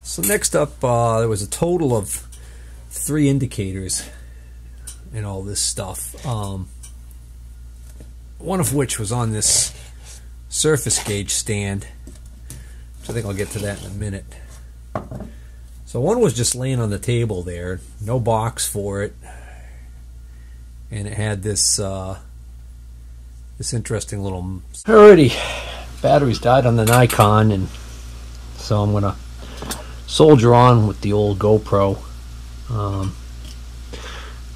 So next up, there was a total of 3 indicators in all this stuff. One of which was on this surface gauge stand, which I think I'll get to that in a minute. So one was just laying on the table there, no box for it, and it had this this interesting little. Alrighty, batteries died on the Nikon, and so I'm gonna soldier on with the old GoPro.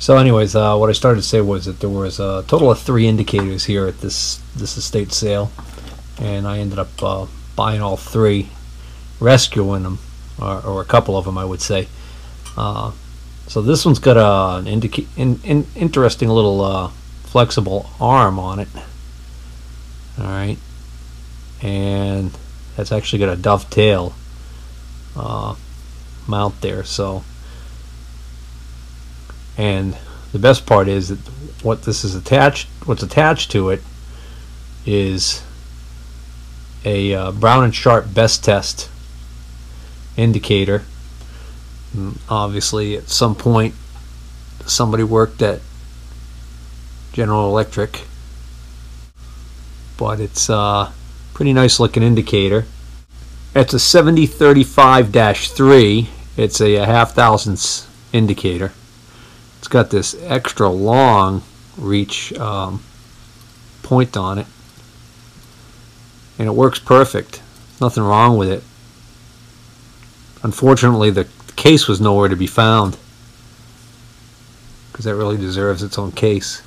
So anyways, what I started to say was that there was a total of 3 indicators here at this estate sale, and I ended up buying all 3, rescuing them, or a couple of them, I would say. So this one's got an interesting little flexible arm on it. All right, and that's actually got a dovetail mount there. So, and the best part is that what's attached to it is a Brown and Sharp best test indicator. And obviously at some point somebody worked at General Electric, but it's a pretty nice looking indicator. It's a 7035-3. It's a half thousandths indicator. It's got this extra long reach point on it, and it works perfect. Nothing wrong with it. Unfortunately, the case was nowhere to be found, because that really deserves its own case.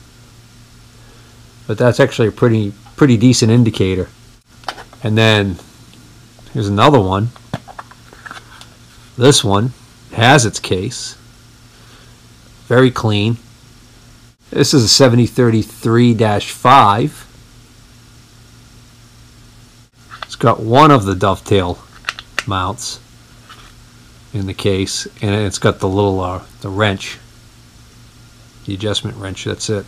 But that's actually a pretty decent indicator. And then here's another one. This one has its case. Very clean. This is a 7033-5. It's got one of the dovetail mounts in the case, and it's got the little the wrench, the adjustment wrench. That's it.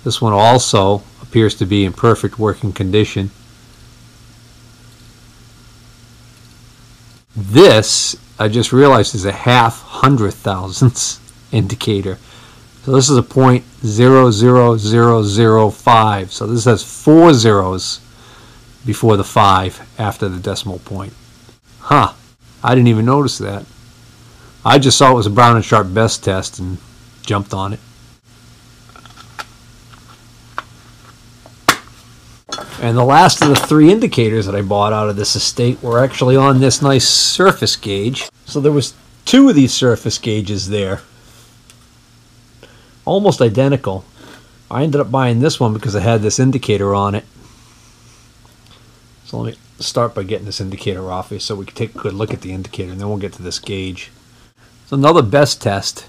This one also appears to be in perfect working condition. This, I just realized, is a half hundred thousandths indicator. So this is a .00005. So this has 4 zeros before the 5 after the decimal point. Huh. I didn't even notice that. I just saw it was a Brown and Sharp best test and jumped on it. And the last of the 3 indicators that I bought out of this estate were actually on this nice surface gauge. So there was 2 of these surface gauges there, almost identical. I ended up buying this one because it had this indicator on it. So let me start by getting this indicator off here so we can take a good look at the indicator, and then we'll get to this gauge. So another best test.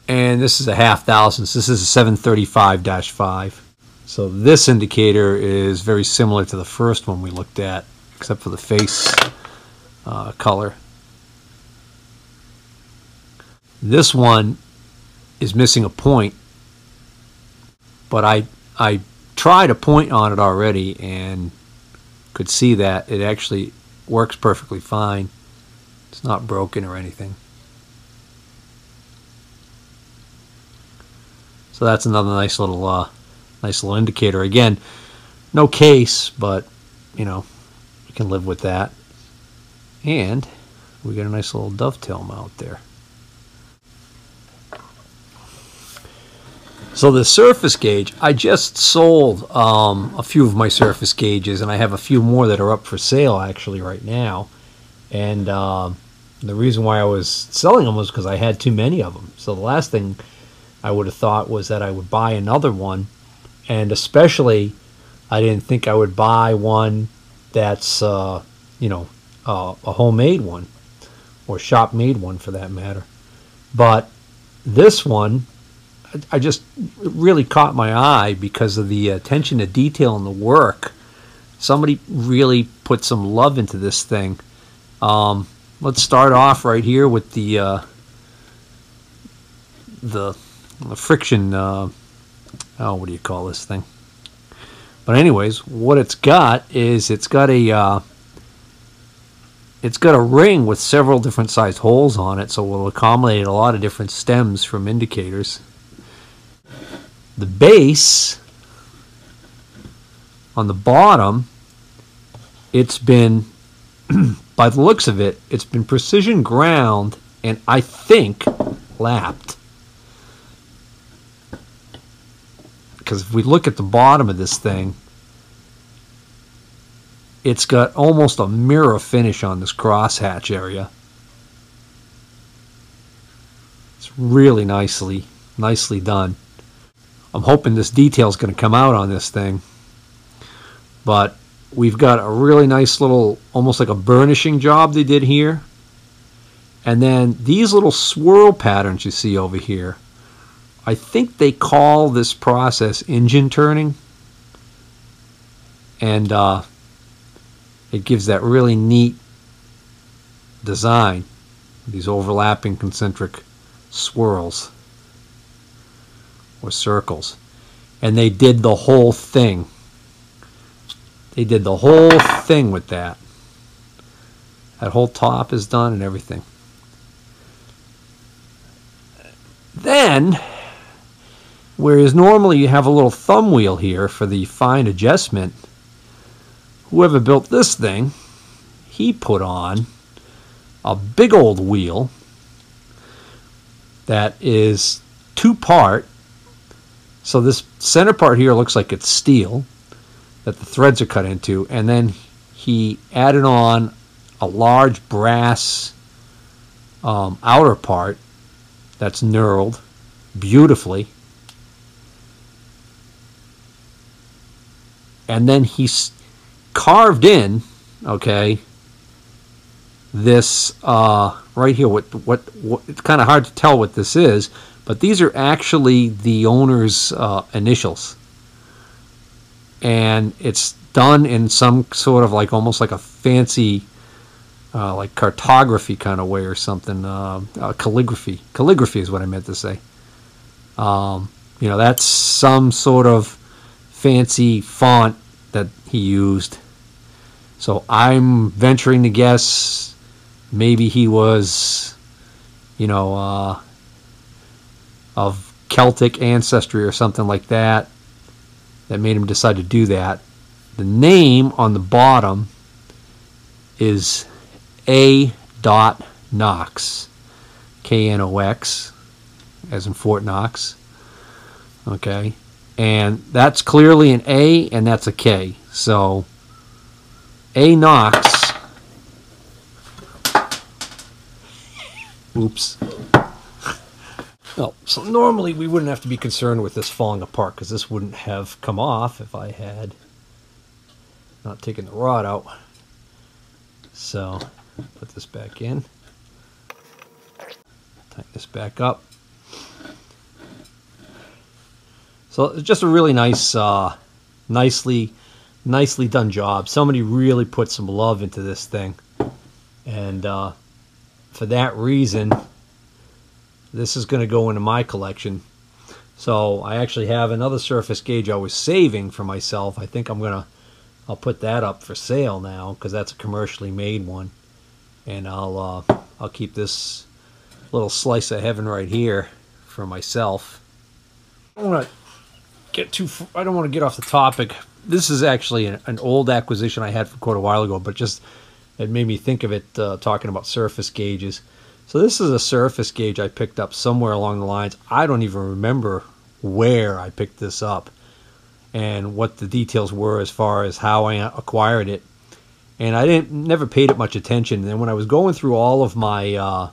And this is a half thousandths. This is a 735-5. So this indicator is very similar to the first one we looked at, except for the face color. This one is missing a point, but I tried a point on it already and could see that it actually works perfectly fine. It's not broken or anything. So that's another nice little indicator. Again, no case, but you know, you can live with that. And we got a nice little dovetail mount there. So the surface gauge, I just sold a few of my surface gauges, and I have a few more that are up for sale actually right now. And the reason why I was selling them was because I had too many of them. So the last thing I would have thought was that I would buy another one, and especially I didn't think I would buy one that's you know, a homemade one, or shop made one for that matter. But this one, I just really caught my eye because of the attention to detail in the work. Somebody really put some love into this thing. Let's start off right here with the friction. Oh, what do you call this thing? But anyways, what it's got is it's got a ring with several different sized holes on it, so it will accommodate a lot of different stems from indicators. The base on the bottom, it's been, by the looks of it, it's been precision ground and I think lapped. Because if we look at the bottom of this thing, it's got almost a mirror finish on this crosshatch area. It's really nicely done. I'm hoping this detail is going to come out on this thing. But we've got a really nice little, almost like a burnishing job they did here. And then these little swirl patterns you see over here, I think they call this process engine turning. And it gives that really neat design, these overlapping concentric swirls or circles. And they did the whole thing. They did the whole thing with that. That whole top is done and everything. Then, whereas normally you have a little thumb wheel here for the fine adjustment, whoever built this thing, he put on a big old wheel that is two-part. So this center part here looks like it's steel that the threads are cut into, and then he added on a large brass outer part that's knurled beautifully, and then he's carved in, okay, this right here. What it's kind of hard to tell what this is, but these are actually the owner's initials. And it's done in some sort of like almost like a fancy like cartography kind of way or something. Calligraphy is what I meant to say. You know, that's some sort of fancy font that he used. So I'm venturing to guess maybe he was, you know, of Celtic ancestry or something like that. That made him decide to do that. The name on the bottom is A. Knox, Knox, as in Fort Knox. Okay, and that's clearly an A, and that's a K. So A. Knox. Oops. Well, so normally we wouldn't have to be concerned with this falling apart because this wouldn't have come off if I had not taken the rod out. So, put this back in. Tighten this back up. So it's just a really nice, nicely done job. Somebody really put some love into this thing. And for that reason, this is going to go into my collection. So I actually have another surface gauge I was saving for myself. I think I'll put that up for sale now because that's a commercially made one. And I'll keep this little slice of heaven right here for myself. I don't want to get off the topic. This is actually an old acquisition I had from quite a while ago, but just it made me think of it talking about surface gauges. So this is a surface gauge I picked up somewhere along the lines. I don't even remember where I picked this up and what the details were as far as how I acquired it. And I never paid it much attention. And then when I was going through all of my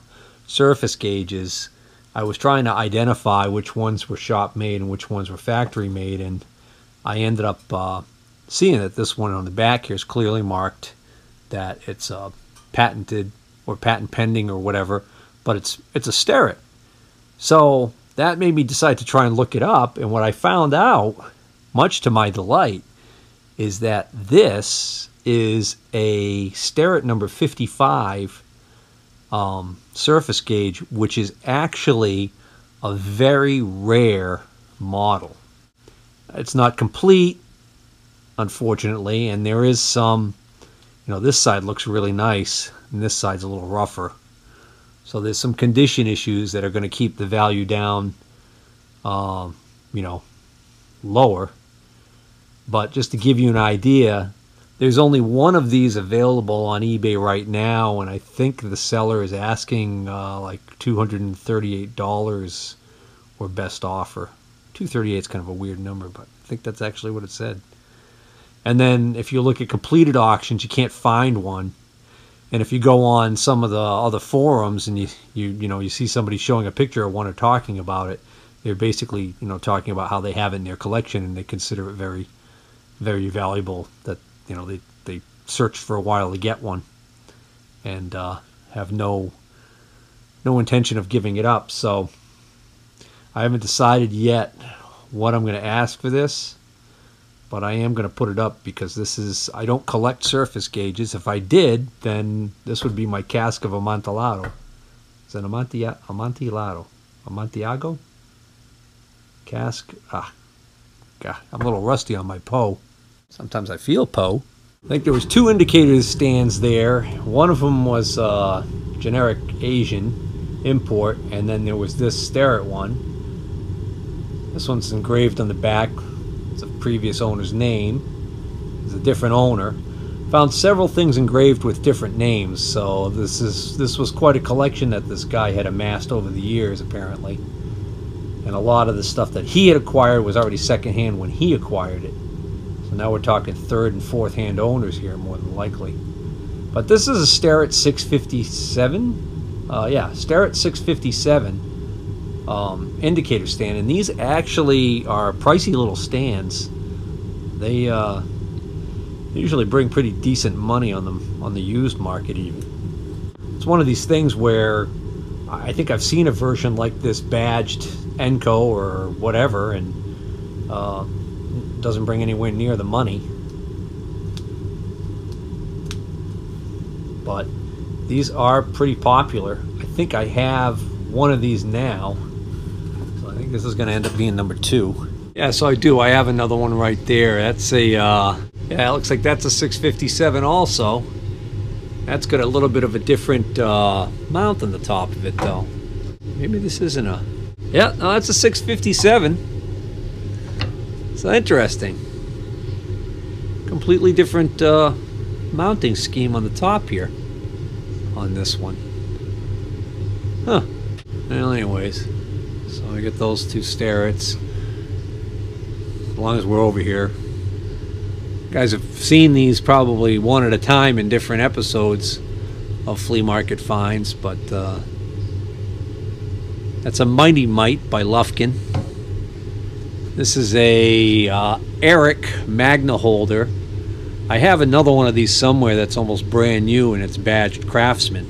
surface gauges, I was trying to identify which ones were shop made and which ones were factory made. And I ended up seeing that this one on the back here is clearly marked that it's patented or patent pending or whatever, but it's a Starrett. So that made me decide to try and look it up, and what I found out, much to my delight, is that this is a Starrett number 55 surface gauge, which is actually a very rare model. It's not complete, unfortunately, and there is some, you know, this side looks really nice and this side's a little rougher. So there's some condition issues that are going to keep the value down, you know, lower. But just to give you an idea, there's only one of these available on eBay right now, and I think the seller is asking like $238 or best offer. 238 is kind of a weird number, but I think that's actually what it said. And then if you look at completed auctions, you can't find one. And if you go on some of the other forums and you see somebody showing a picture of one or talking about it, they're basically, you know, talking about how they have it in their collection and they consider it very, very valuable. That, you know, they search for a while to get one and have no intention of giving it up. So I haven't decided yet what I'm going to ask for this, but I am going to put it up because this is, I don't collect surface gauges. If I did, then this would be my cask of Amontillado. Is it Amontillado? Amontillado? Cask? Ah, God, I'm a little rusty on my Poe. Sometimes I feel Poe. I think there was 2 indicator stands there. One of them was generic Asian import, and then there was this Starrett one. This one's engraved on the back. It's a previous owner's name. It's a different owner. Found several things engraved with different names, so this was quite a collection that this guy had amassed over the years, apparently. And a lot of the stuff that he had acquired was already secondhand when he acquired it. So now we're talking 3rd and 4th hand owners here, more than likely. But this is a Starrett 657. Yeah, Starrett 657 indicator stand, and these actually are pricey little stands. They usually bring pretty decent money on them on the used market even. It's one of these things where I think I've seen a version like this badged Enco or whatever, and doesn't bring anywhere near the money. But these are pretty popular. I think I have one of these now, so I think this is going to end up being number 2. Yeah, so I do. I have another one right there. That's a yeah, it looks like that's a 657 also. That's got a little bit of a different mount on the top of it, though. Maybe this isn't a... Yeah, no, that's a 657. So interesting. Completely different mounting scheme on the top here on this one. Huh. Well, anyways, so I get those 2 Starretts. As long as we're over here. You guys have seen these probably one at a time in different episodes of Flea Market Finds, but that's a Mighty Mite by Lufkin. This is a Eric Magna holder. I have another one of these somewhere that's almost brand new and it's badged Craftsman.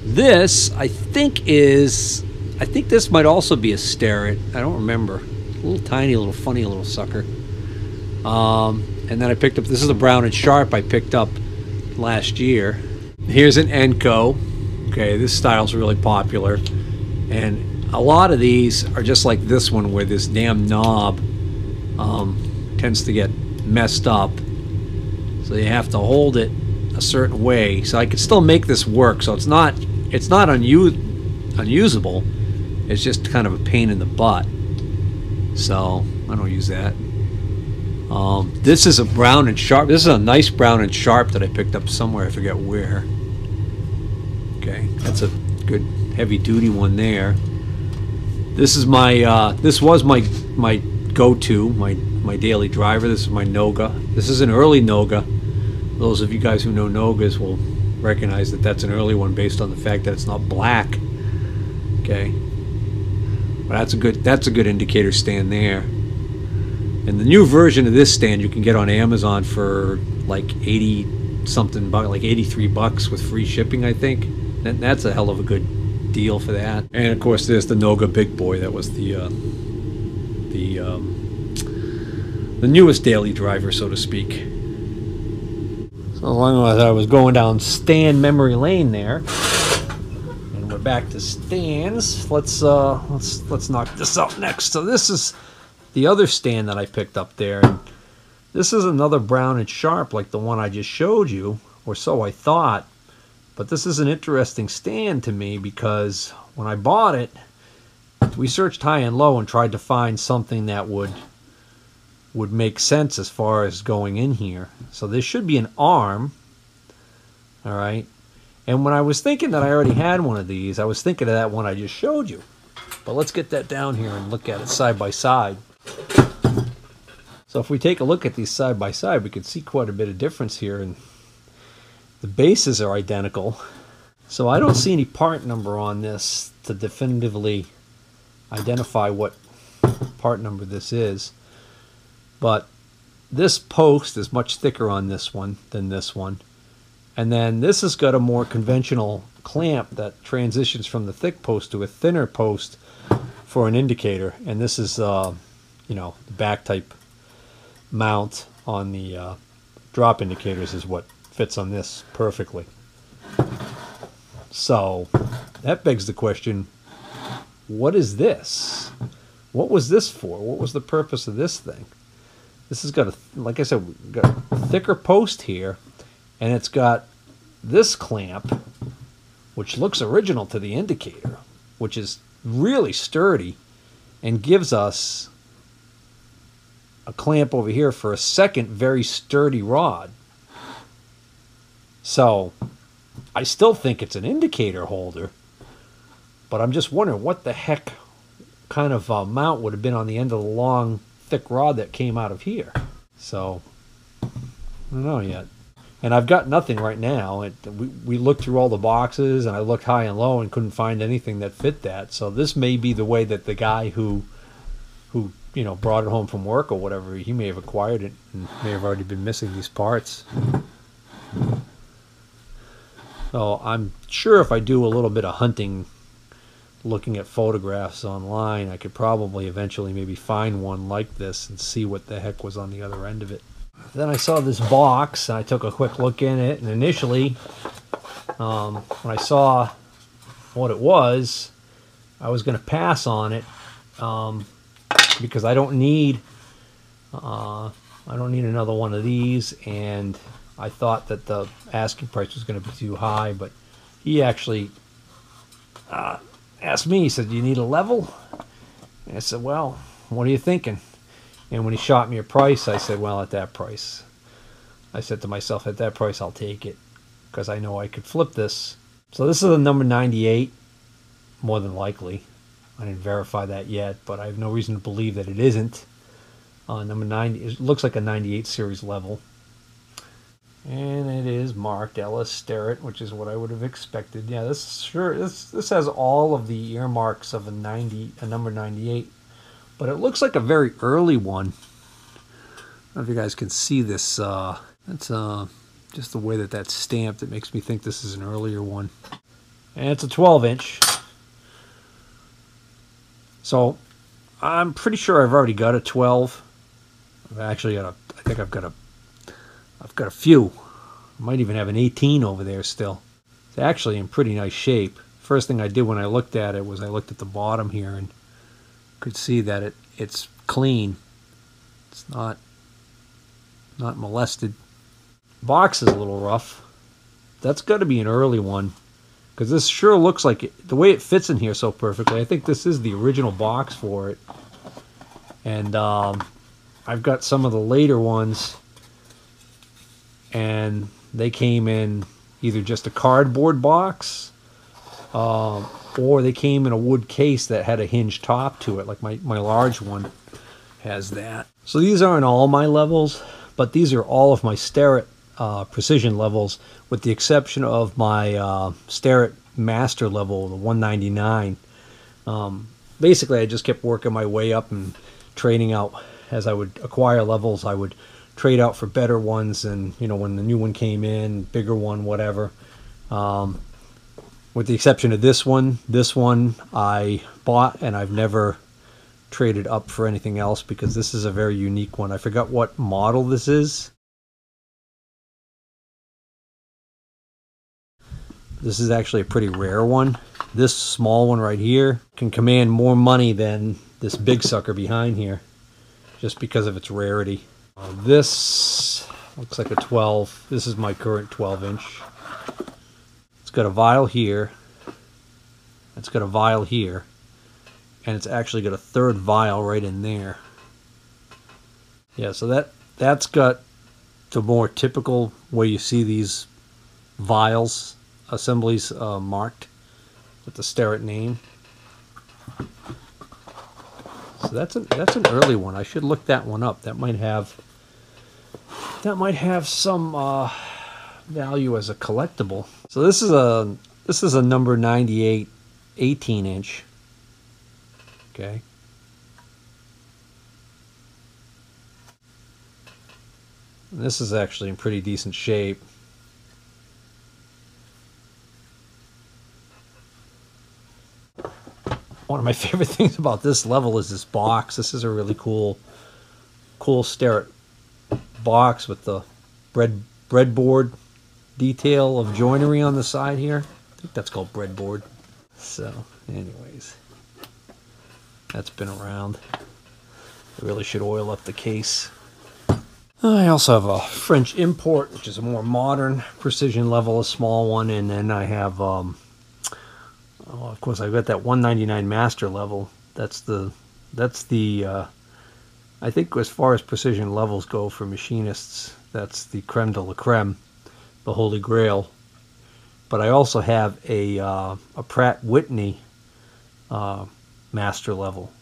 This, I think this might also be a Starrett. I don't remember. A little tiny, little funny little sucker. And then I picked up, this is a Brown and Sharp I picked up last year. Here's an Enco. Okay, this style's really popular. And a lot of these are just like this one where this damn knob tends to get messed up. So you have to hold it a certain way. So I could still make this work. So it's not unusable. It's just kind of a pain in the butt. So I don't use that. This is a Brown and Sharp. This is a nice Brown and Sharp that I picked up somewhere. I forget where. Okay, that's a good heavy duty one there. This is my this was my go-to, my daily driver. This is my Noga. This is an early Noga. Those of you guys who know Nogas will recognize that that's an early one based on the fact that it's not black. Okay, but that's a good indicator stand there. And the new version of this stand you can get on Amazon for like 80 something bucks, like 83 bucks with free shipping, I think. That's a hell of a good deal for that. And of course there's the Noga Big Boy. That was the newest daily driver, so to speak. So along as I was going down stand memory lane there, and we're back to stands. Let's knock this out next. So this is the other stand that I picked up there. And This is another brown and sharp like the one I just showed you, or so I thought. But this is an interesting stand to me because when I bought it, we searched high and low and tried to find something that would make sense as far as going in here. So this should be an arm, all right? And when I was thinking that I already had one of these, I was thinking of that one I just showed you. But let's get that down here and look at it side by side. So if we take a look at these side by side, we can see quite a bit of difference here, and the bases are identical. So I don't see any part number on this to definitively identify what part number this is. But this post is much thicker on this one than this one. And then this has got a more conventional clamp that transitions from the thick post to a thinner post for an indicator. And this is, you know, the back type mount on the drop indicators is what fits on this perfectly. So that begs the question, what is this? What was this for? What was the purpose of this thing? This has got, like I said, we've got a thicker post here, and it's got this clamp, which looks original to the indicator, which is really sturdy and gives us a clamp over here for a second very sturdy rod. So I still think it's an indicator holder, but I'm just wondering what the heck kind of mount would have been on the end of the long thick rod that came out of here. So I don't know yet. And I've got nothing right now. We looked through all the boxes, and I looked high and low and couldn't find anything that fit that. So this may be the way that the guy who you know, brought it home from work or whatever, he may have acquired it and may have already been missing these parts. So I'm sure if I do a little bit of hunting, looking at photographs online, I could probably eventually maybe find one like this and see what the heck was on the other end of it. Then I saw this box, and I took a quick look in it, and initially, when I saw what it was, I was going to pass on it, because I don't need another one of these, and I thought that the asking price was going to be too high. But he actually asked me, he said, "Do you need a level?" And I said, "Well, what are you thinking?" And when he shot me a price, I said, "Well, at that price," I said to myself, "At that price, I'll take it, because I know I could flip this." So this is a number 98, more than likely. I didn't verify that yet, but I have no reason to believe that it isn't. Number 90, it looks like a 98 series level. And it is marked LS Starrett, which is what I would have expected. Yeah, this has all of the earmarks of a number 98. But it looks like a very early one. I don't know if you guys can see this. That's just the way that that's stamped. It makes me think this is an earlier one. And it's a 12-inch. So I'm pretty sure I've already got a 12. I've actually got I think I've got a few. I might even have an 18 over there still. It's actually in pretty nice shape. First thing I did when I looked at it was I looked at the bottom here and could see that it's clean. It's not molested. Box is a little rough. That's got to be an early one, because this sure looks like it, the way it fits in here so perfectly. I think this is the original box for it. And I've got some of the later ones, and they came in either just a cardboard box, or they came in a wood case that had a hinged top to it, like my large one has that. So these aren't all my levels, but these are all of my Starrett precision levels, with the exception of my Starrett master level, the 199. Basically, I just kept working my way up and trading out. As I would acquire levels, I would trade out for better ones, and you know, when the new one came in, bigger one, whatever. With the exception of this one I bought, and I've never traded up for anything else, because this is a very unique one. I forgot what model this is. This is actually a pretty rare one. This small one right here can command more money than this big sucker behind here, just because of its rarity. This looks like a 12. This is my current 12-inch. It's got a vial here. It's got a vial here. And it's actually got a third vial right in there. Yeah, so that's got the more typical way you see these vials assemblies marked with the Starrett name. So that's an early one. I should look that one up. That might have some value as a collectible. So this is a number 98 18-inch. Okay. And this is actually in pretty decent shape. One of my favorite things about this level is this box. This is a really cool Starrett box with the breadboard detail of joinery on the side here. I think that's called breadboard. So, anyways, that's been around. I really should oil up the case. I also have a French import, which is a more modern precision level, a small one, and then I have, of course, I've got that 199 master level. That's the I think as far as precision levels go for machinists, that's the creme de la creme, the holy grail. But I also have a Pratt Whitney master level.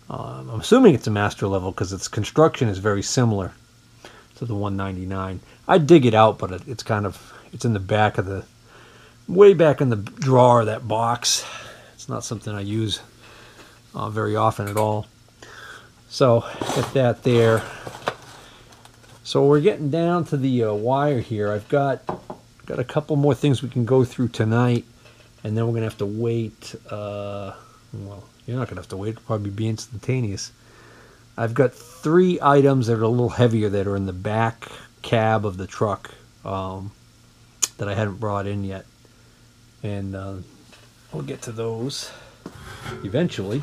I'm assuming it's a master level because its construction is very similar to the 199. I'd dig it out, but it's in the back of the, way back in the drawer of that box. It's not something I use very often at all. So get that there. So we're getting down to the wire here. I've got a couple more things we can go through tonight, and then we're gonna have to wait. Well, you're not gonna have to wait. It'll probably be instantaneous. I've got 3 items that are a little heavier that are in the back cab of the truck that I hadn't brought in yet, and we'll get to those eventually.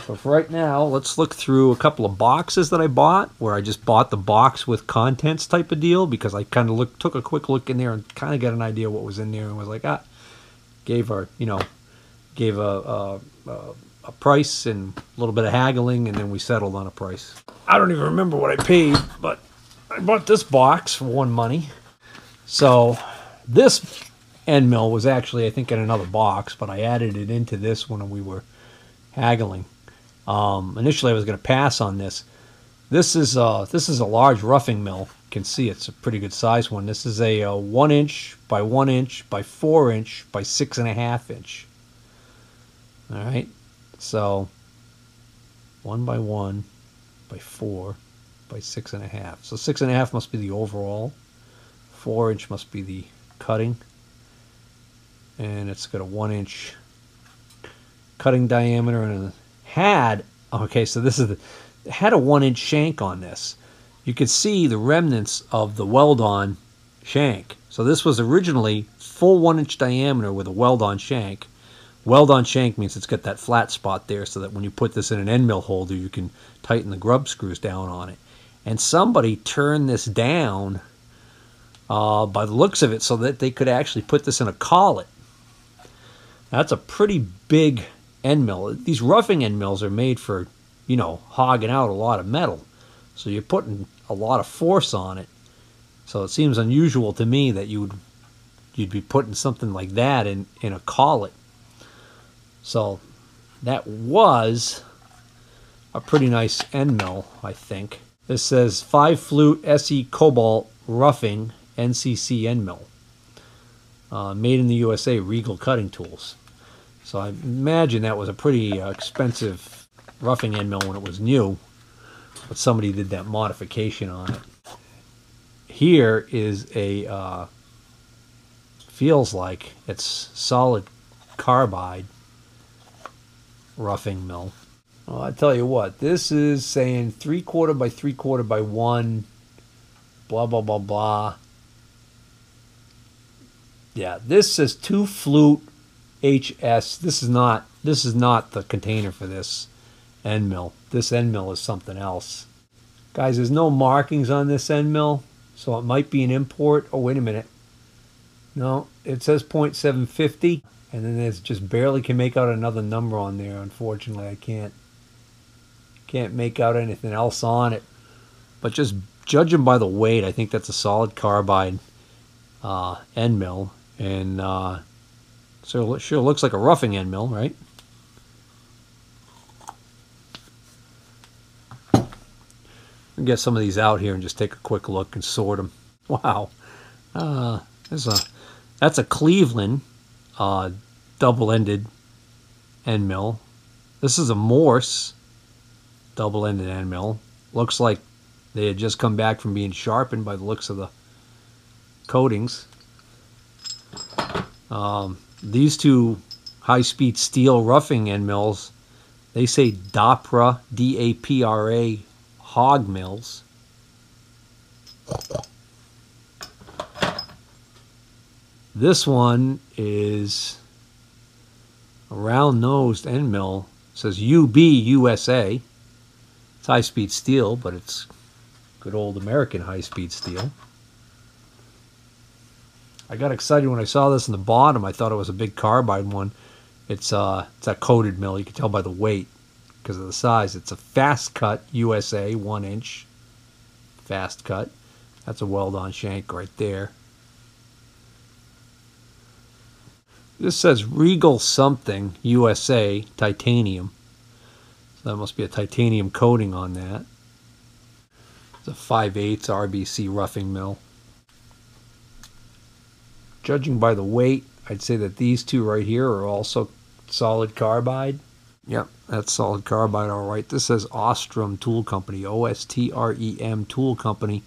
But for right now, let's look through a couple of boxes that I bought, where I just bought the box with contents type of deal, because I kind of took a quick look in there and kind of got an idea what was in there, and was like, gave a price and a little bit of haggling, and then we settled on a price. I don't even remember what I paid, but I bought this box for one money. So this end mill was actually, I think, in another box, but I added it into this when we were haggling. Initially I was going to pass on this. This is a large roughing mill. You can see it's a pretty good size one. This is a 1 inch by 1 inch by 4 inch by 6.5 inch. All right, so 1 by 1 by 4 by 6.5. So 6.5 must be the overall. 4 inch must be the cutting, and it's got a 1 inch cutting diameter, and had, okay, so this is it had a 1 inch shank on this. You could see the remnants of the weld-on shank. So this was originally full 1 inch diameter with a weld-on shank. Weld-on shank means it's got that flat spot there, so that when you put this in an end mill holder, you can tighten the grub screws down on it. And somebody turned this down by the looks of it, so that they could actually put this in a collet. That's a pretty big end mill. These roughing end mills are made for, hogging out a lot of metal. So you're putting a lot of force on it. So it seems unusual to me that you'd be putting something like that in a collet. So that was a pretty nice end mill, I think. This says 5 flute SE Cobalt roughing NCC end mill. Made in the USA, Regal Cutting Tools. So I imagine that was a pretty expensive roughing end mill when it was new, but somebody did that modification on it. Here is a, feels like it's solid carbide roughing mill. Well, I tell you what, this is saying 3/4 by 3/4 by 1, blah, blah, blah, blah. Yeah, this says 2 flute HS. This is not the container for this end mill. This end mill is something else. Guys, there's no markings on this end mill, so it might be an import. Oh, wait a minute. No, it says .750, and then there's just barely can make out another number on there. Unfortunately, I can't make out anything else on it. But just judging by the weight, I think that's a solid carbide end mill, and so it sure looks like a roughing end mill, right? I'll get some of these out here and just take a quick look and sort them. Wow, that's a Cleveland double-ended end mill. This is a Morse double-ended end mill. Looks like they had just come back from being sharpened by the looks of the coatings. These two high-speed steel roughing end mills, they say Dapra, D-A-P-R-A, hog mills. This one is a round-nosed end mill. It says UB USA. It's high-speed steel, but it's good old American high-speed steel. I got excited when I saw this in the bottom. I thought it was a big carbide one. It's a coated mill. You can tell by the weight because of the size. It's a fast cut USA 1-inch fast cut. That's a weld-on shank right there. This says Regal something USA titanium. So that must be a titanium coating on that. It's a 5/8 RBC roughing mill. Judging by the weight, I'd say that these two right here are also solid carbide. Yep, that's solid carbide, all right. This says Ostrom Tool Company, O-S-T-R-E-M Tool Company.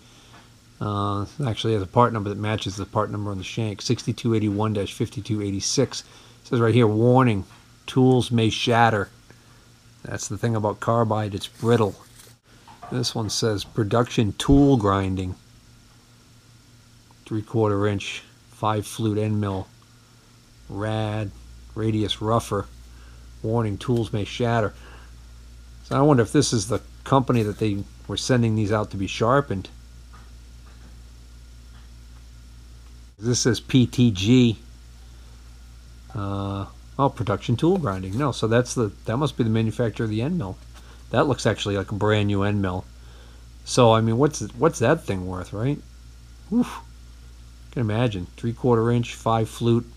Actually has a part number that matches the part number on the shank, 6281-5286. It says right here, warning, tools may shatter. That's the thing about carbide, it's brittle. This one says production tool grinding. 3/4 inch, 5-flute end mill. Radius rougher. Warning, tools may shatter. So I wonder if this is the company that they were sending these out to be sharpened. This says PTG. Production tool grinding. No, so that must be the manufacturer of the end mill. That looks actually like a brand new end mill. So I mean, what's that thing worth, right? Oof. You can imagine 3/4 inch, 5-flute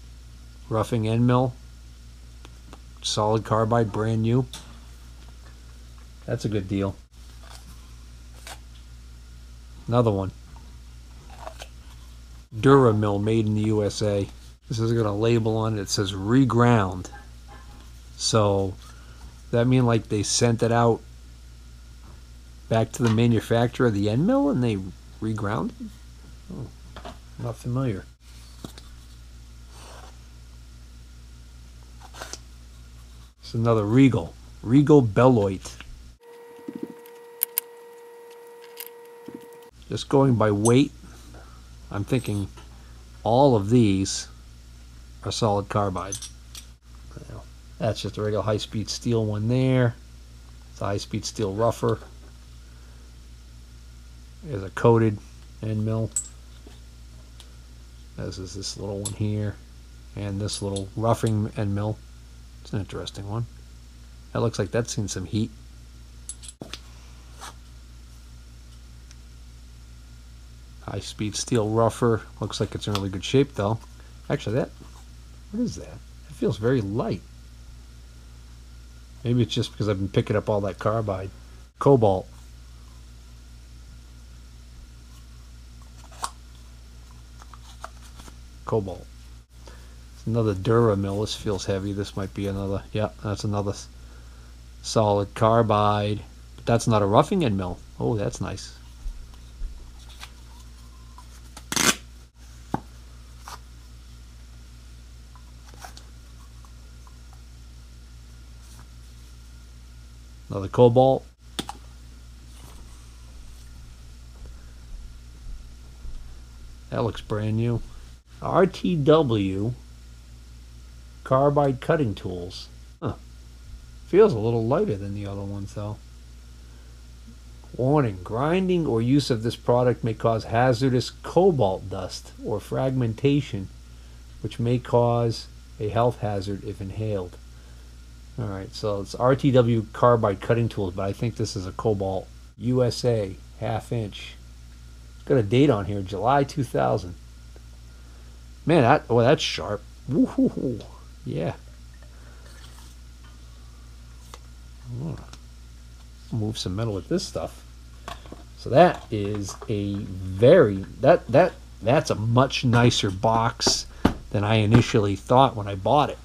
roughing end mill. Solid carbide, brand new. That's a good deal. Another one. Duramill, made in the USA. This has got a label on it. It says reground. So that mean like they sent it out back to the manufacturer of the end mill and they reground it? Oh, not familiar. It's another Regal Beloit. Just going by weight, I'm thinking all of these are solid carbide. That's just a regular high-speed steel one there. It's a high-speed steel rougher. There's a coated end mill. As is this little one here. And this little roughing end mill. It's an interesting one. That looks like that's seen some heat. High-speed steel rougher. Looks like it's in really good shape though. Actually, what is that? It feels very light. Maybe it's just because I've been picking up all that carbide. Cobalt. Cobalt. It's another Duramill. This feels heavy. This might be another. Yeah, that's another solid carbide. But that's not a roughing end mill. Oh, that's nice. Another Cobalt. That looks brand new. RTW carbide cutting tools. Huh. Feels a little lighter than the other ones though. Warning, grinding or use of this product may cause hazardous cobalt dust or fragmentation, which may cause a health hazard if inhaled. Alright, so it's RTW carbide cutting tools, but I think this is a Cobalt USA half-inch. It's got a date on here, July 2000. Man, that's sharp. Woo-hoo-hoo. Yeah. Move some metal with this stuff. So that is a that's a much nicer box than I initially thought when I bought it.